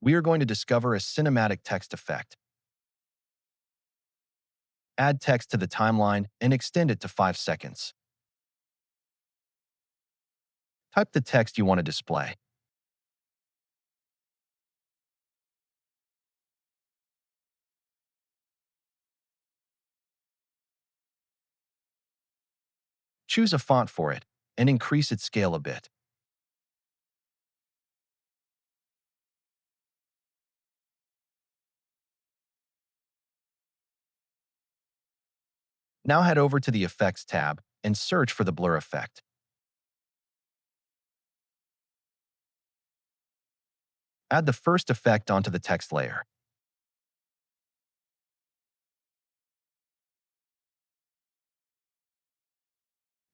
we are going to discover a cinematic text effect. Add text to the timeline and extend it to 5 seconds. Type the text you want to display. Choose a font for it and increase its scale a bit. Now head over to the Effects tab and search for the blur effect. Add the first effect onto the text layer.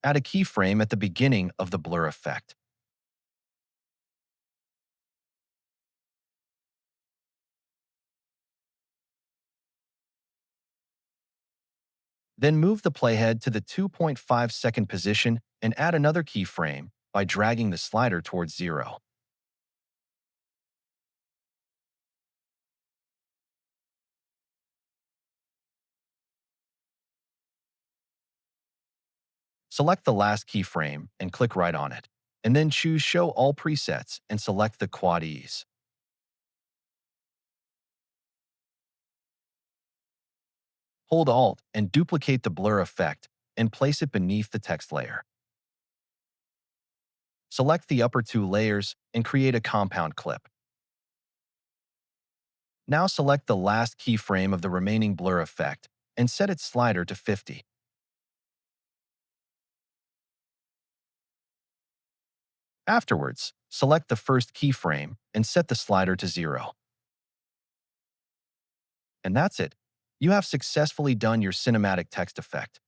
Add a keyframe at the beginning of the blur effect. Then move the playhead to the 2.5-second position and add another keyframe by dragging the slider towards 0. Select the last keyframe and click right on it, and then choose Show All Presets and select the quad ease. Hold Alt and duplicate the blur effect and place it beneath the text layer. Select the upper two layers and create a compound clip. Now select the last keyframe of the remaining blur effect and set its slider to 50. Afterwards, select the first keyframe and set the slider to 0. And that's it. You have successfully done your cinematic text effect.